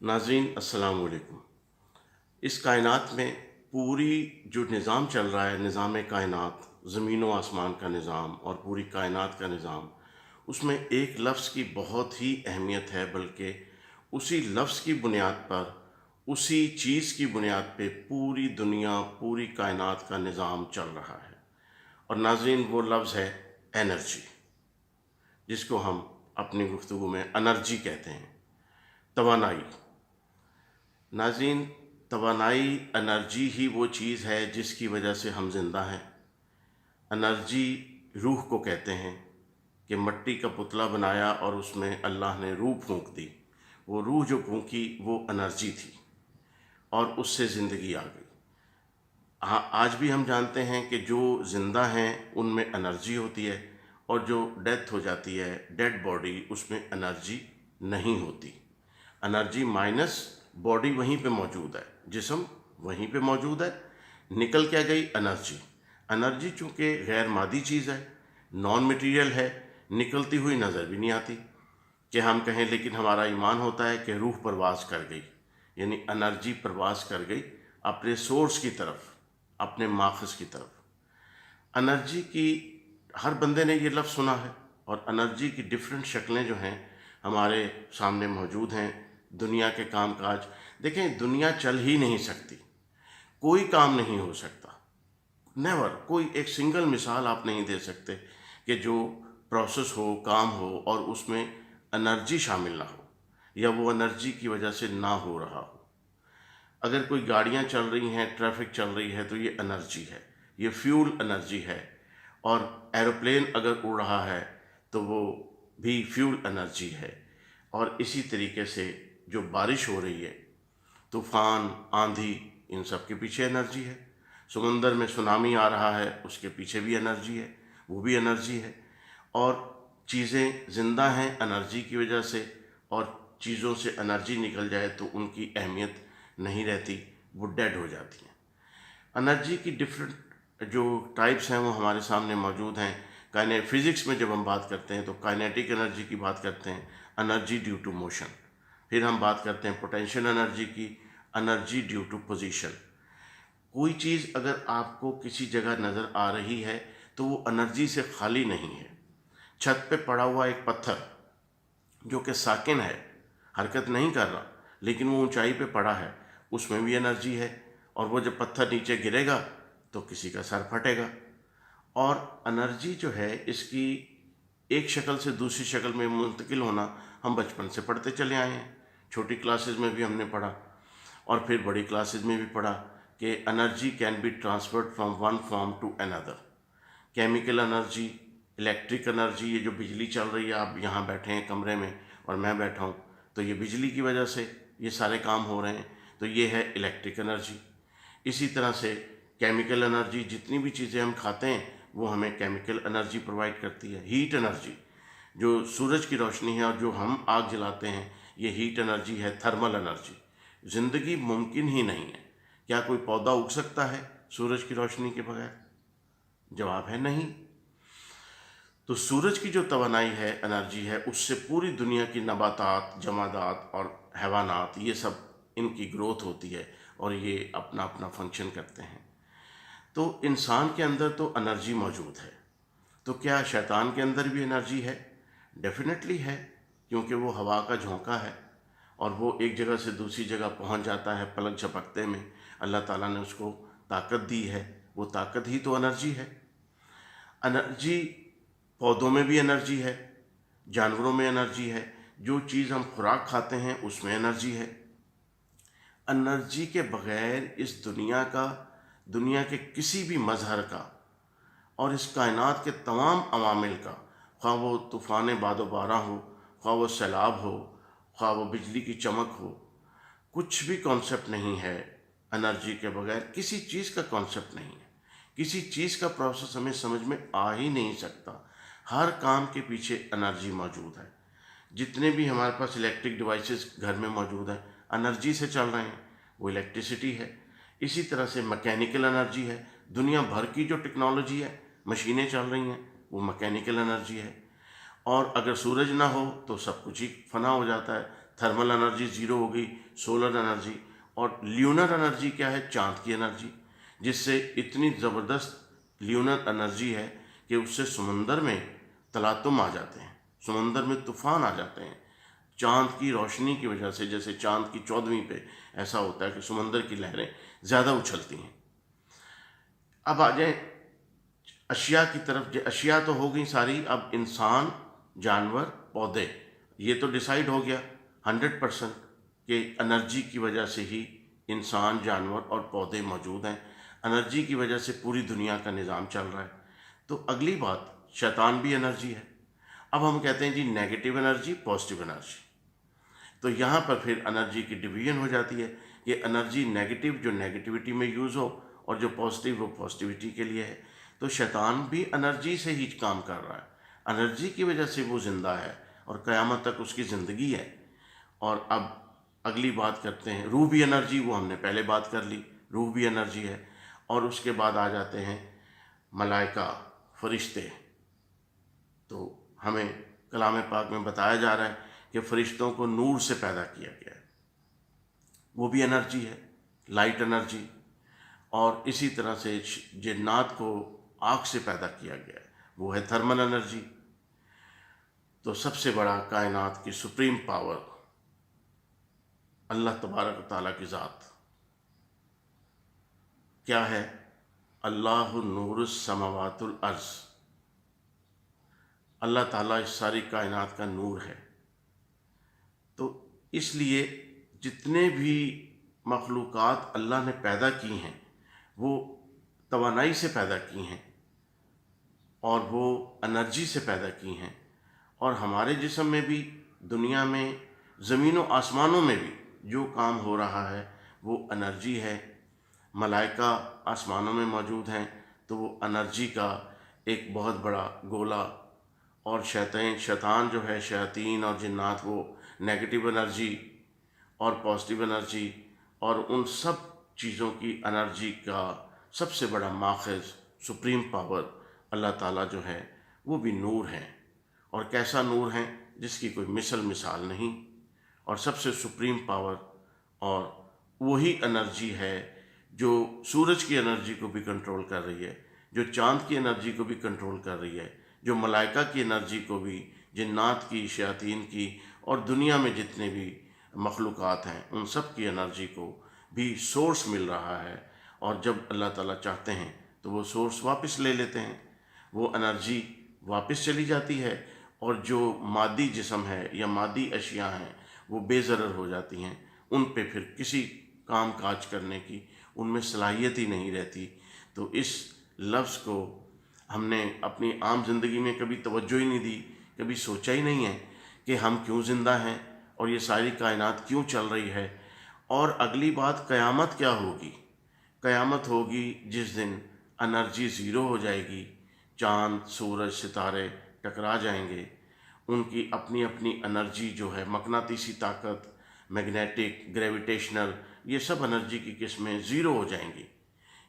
नाज़रीन अस्सलाम वालेकुम। इस कायनात में पूरी जो निज़ाम चल रहा है, निज़ाम कायनात, ज़मीन व आसमान का निज़ाम और पूरी कायनात का निज़ाम, उसमें एक लफ्ज़ की बहुत ही अहमियत है, बल्कि उसी लफ्ज़ की बुनियाद पर, उसी चीज़ की बुनियाद पे पूरी दुनिया, पूरी कायनात का निज़ाम चल रहा है। और नाज़रीन वो लफ्ज़ है एनर्जी, जिसको हम अपनी गुफ्तगू में एनर्जी कहते हैं, तवानाई। नाज़रीन, तवानाई एनर्जी ही वो चीज़ है जिसकी वजह से हम ज़िंदा हैं। एनर्जी रूह को कहते हैं कि मट्टी का पुतला बनाया और उसमें अल्लाह ने रूह फूंक दी। वो रूह जो फूंकी वो एनर्जी थी और उससे ज़िंदगी आ गई। हाँ, आज भी हम जानते हैं कि जो ज़िंदा हैं उनमें एनर्जी होती है और जो डेथ हो जाती है, डेड बॉडी, उसमें एनर्जी नहीं होती। एनर्जी माइनस बॉडी वहीं पे मौजूद है, जिस्म वहीं पे मौजूद है, निकल क्या गई एनर्जी। एनर्जी चूँकि गैर मादी चीज़ है, नॉन मटीरियल है, निकलती हुई नज़र भी नहीं आती कि हम कहें, लेकिन हमारा ईमान होता है कि रूह परवास कर गई, यानी एनर्जी परवास कर गई अपने सोर्स की तरफ, अपने माखज़ की तरफ। एनर्जी की हर बंदे ने ये लफ्ज़ सुना है और एनर्जी की डिफरेंट शक्लें जो हैं हमारे सामने मौजूद हैं। दुनिया के कामकाज देखें, दुनिया चल ही नहीं सकती, कोई काम नहीं हो सकता, नेवर। कोई एक सिंगल मिसाल आप नहीं दे सकते कि जो प्रोसेस हो, काम हो और उसमें एनर्जी शामिल ना हो या वो एनर्जी की वजह से ना हो रहा हो। अगर कोई गाड़ियाँ चल रही हैं, ट्रैफिक चल रही है, तो ये एनर्जी है, ये फ्यूल एनर्जी है। और एरोप्लेन अगर उड़ रहा है तो वो भी फ्यूल एनर्जी है। और इसी तरीके से जो बारिश हो रही है, तूफ़ान, आंधी, इन सब के पीछे एनर्जी है। समुंदर में सुनामी आ रहा है, उसके पीछे भी एनर्जी है, वो भी एनर्जी है। और चीज़ें ज़िंदा हैं एनर्जी की वजह से, और चीज़ों से एनर्जी निकल जाए तो उनकी अहमियत नहीं रहती, वो डेड हो जाती हैं। एनर्जी की डिफरेंट जो टाइप्स हैं वो हमारे सामने मौजूद हैं। फिज़िक्स में जब हम बात करते हैं तो काइनेटिक एनर्जी की बात करते हैं, एनर्जी ड्यू टू मोशन। फिर हम बात करते हैं पोटेंशियल एनर्जी की, एनर्जी ड्यू टू पोजीशन। कोई चीज़ अगर आपको किसी जगह नज़र आ रही है तो वो एनर्जी से खाली नहीं है। छत पे पड़ा हुआ एक पत्थर जो कि साकिन है, हरकत नहीं कर रहा, लेकिन वो ऊंचाई पे पड़ा है, उसमें भी एनर्जी है। और वो जब पत्थर नीचे गिरेगा तो किसी का सर फटेगा। और एनर्जी जो है, इसकी एक शक्ल से दूसरी शक्ल में मुंतकिल होना हम बचपन से पढ़ते चले आए हैं। छोटी क्लासेस में भी हमने पढ़ा और फिर बड़ी क्लासेस में भी पढ़ा कि energy can be transferred from one form to another. Chemical energy, electric energy, ये जो बिजली चल रही है, आप यहाँ बैठे हैं कमरे में और मैं बैठा हूँ, तो ये बिजली की वजह से ये सारे काम हो रहे हैं, तो ये है इलेक्ट्रिक एनर्जी। इसी तरह से केमिकल एनर्जी, जितनी भी चीज़ें हम खाते हैं वो हमें केमिकल एनर्जी प्रोवाइड करती है। हीट एनर्जी, जो सूरज की रोशनी है और जो हम आग जलाते हैं, ये हीट एनर्जी है, थर्मल एनर्जी। ज़िंदगी मुमकिन ही नहीं है। क्या कोई पौधा उग सकता है सूरज की रोशनी के बगैर? जवाब है नहीं। तो सूरज की जो तवानाई है, एनर्जी है, उससे पूरी दुनिया की नबातात, जमादात और हैवानात, ये सब इनकी ग्रोथ होती है और ये अपना अपना फंक्शन करते हैं। तो इंसान के अंदर तो एनर्जी मौजूद है, तो क्या शैतान के अंदर भी एनर्जी है? डेफिनेटली है, क्योंकि वो हवा का झोंका है और वो एक जगह से दूसरी जगह पहुंच जाता है पलक झपकते में। अल्लाह ताला ने उसको ताकत दी है, वो ताकत ही तो एनर्जी है। एनर्जी पौधों में भी एनर्जी है, जानवरों में एनर्जी है, जो चीज़ हम खुराक खाते हैं उसमें एनर्जी है। एनर्जी के बग़ैर इस दुनिया का, दुनिया के किसी भी मज़हर का और इस कायनात के तमाम अवामिल का, ख्वाह वो तूफ़ान बादो बारा हो, ख्वाह वो सैलाब हो, ख्वाह वो बिजली की चमक हो, कुछ भी कॉन्सेप्ट नहीं है एनर्जी के बग़ैर। किसी चीज़ का कॉन्सेप्ट नहीं है, किसी चीज़ का प्रोसेस हमें समझ में आ ही नहीं सकता। हर काम के पीछे एनर्जी मौजूद है। जितने भी हमारे पास इलेक्ट्रिक डिवाइसेस घर में मौजूद हैं, एनर्जी से चल रहे हैं, वो इलेक्ट्रिसिटी है। इसी तरह से मैकेनिकल एनर्जी है। दुनिया भर की जो टेक्नोलॉजी है, मशीनें चल रही हैं, वो मैकेनिकल एनर्जी है। और अगर सूरज ना हो तो सब कुछ ही फना हो जाता है, تھرمل انرجی زیرو ہو گئی، سولر انرجی. اور لیونر انرجی کیا ہے؟ چاند کی انرجی، جس سے اتنی زبردست لیونر انرجی ہے کہ اس سے سمندر میں تلاطم آ جاتے ہیں، سمندر میں طوفان آ جاتے ہیں چاند کی روشنی کی وجہ سے. جیسے چاند کی 14ویں پہ ایسا ہوتا ہے کہ سمندر کی لہریں زیادہ اچھلتی ہیں. اب آ جائیں اشیاء کی طرف. اشیاء تو ہو گئی ساری، اب انسان، جانور، پودے. یہ تو ڈیسائیڈ ہو گیا 100% کہ انرجی کی وجہ سے ہی انسان، جانور اور پودے موجود ہیں. انرجی کی وجہ سے پوری دنیا کا نظام چل رہا ہے. تو اگلی بات، شیطان بھی انرجی ہے. اب ہم کہتے ہیں جی نیگیٹو انرجی، پازیٹیو انرجی. تو یہاں پر پھر انرجی کی ڈویژن ہو جاتی ہے کہ انرجی نیگیٹو جو نیگیٹیوٹی میں یوز ہو، اور جو پازیٹیو وہ پازیٹیوٹی کے لیے ہے. تو شیطان بھی انرجی سے ہی کام کر رہا ہے، انرجی کی وجہ سے وہ زندہ ہے اور قیامت تک اس کی زندگی ہے. اور اب اگلی بات کرتے ہیں روح بھی انرجی. وہ ہم نے پہلے بات کر لی، روح بھی انرجی ہے. اور اس کے بعد آ جاتے ہیں ملائکہ، فرشتے. تو ہمیں کلام پاک میں بتایا جا رہا ہے کہ فرشتوں کو نور سے پیدا کیا گیا ہے، وہ بھی انرجی ہے، لائٹ انرجی. اور اسی طرح سے جنات کو آگ سے پیدا کیا گیا ہے، وہ ہے تھرمل انرجی. تو سب سے بڑا کائنات کی سپریم پاور اللہ تبارک و تعالیٰ کی ذات کیا ہے؟ اللہ نور السماوات الارض. اللہ تعالیٰ اس ساری کائنات کا نور ہے. تو اس لیے جتنے بھی مخلوقات اللہ نے پیدا کی ہیں وہ توانائی سے پیدا کی ہیں اور وہ انرجی سے پیدا کی ہیں. اور ہمارے جسم میں بھی، دنیا میں، زمین و آسمانوں میں بھی جو کام ہو رہا ہے وہ انرجی ہے. ملائکہ آسمانوں میں موجود ہیں تو وہ انرجی کا ایک بہت بڑا گولا. اور شیطان جو ہے، شیاطین اور جنات، وہ نیگیٹو انرجی اور پازیٹیو انرجی. اور ان سب چیزوں کی انرجی کا سب سے بڑا ماخذ، سپریم پاور اللہ تعالیٰ جو ہے وہ بھی نور ہیں. اور کیسا نور ہیں جس کی کوئی مثال نہیں. اور سب سے سپریم پاور اور وہی انرجی ہے جو سورج کی انرجی کو بھی کنٹرول کر رہی ہے، جو چاند کی انرجی کو بھی کنٹرول کر رہی ہے، جو ملائکہ کی انرجی کو بھی، جنات کی، شیاطین کی، اور دنیا میں جتنے بھی مخلوقات ہیں ان سب کی انرجی کو بھی سورس مل رہا ہے. اور جب اللہ تعالیٰ چاہتے ہیں تو وہ سورس واپس لے لیتے ہیں، وہ انرجی واپس چلی جاتی ہے. اور جو مادی جسم ہے یا مادی اشیاء ہیں وہ بے ضرر ہو جاتی ہیں، ان پہ پھر کسی کام کاج کرنے کی ان میں صلاحیت ہی نہیں رہتی. تو اس لفظ کو ہم نے اپنی عام زندگی میں کبھی توجہ ہی نہیں دی، کبھی سوچا ہی نہیں ہے کہ ہم کیوں زندہ ہیں اور یہ ساری کائنات کیوں چل رہی ہے. اور اگلی بات، قیامت کیا ہوگی؟ قیامت ہوگی جس دن انرجی زیرو ہو جائے گی، چاند، سورج، ستارے ٹکرا جائیں گے. ان کی اپنی اپنی انرجی جو ہے، مقناطیسی طاقت، میگنیٹک، گریویٹیشنل، یہ سب انرجی کی قسمیں زیرو ہو جائیں گی.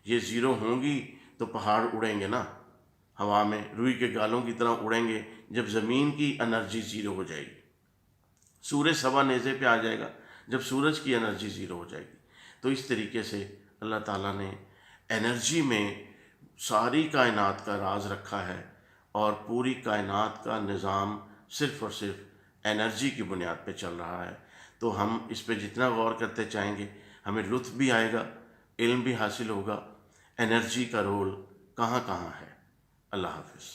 یہ زیرو ہوں گی تو پہاڑ اڑیں گے نا ہوا میں، روئی کے گالوں کی طرح اڑیں گے جب زمین کی انرجی زیرو ہو جائے گی. سورج سوا نیزے پہ آ جائے گا جب سورج کی انرجی زیرو ہو جائے گی. تو اس طریقے سے اللہ تعالیٰ نے انرجی میں ساری کائنات کا راز رکھا ہے، اور پوری کائنات کا نظام صرف اور صرف انرجی کی بنیاد پہ چل رہا ہے. تو ہم اس پہ جتنا غور کرتے چاہیں گے ہمیں لطف بھی آئے گا، علم بھی حاصل ہوگا، انرجی کا رول کہاں کہاں ہے. اللہ حافظ.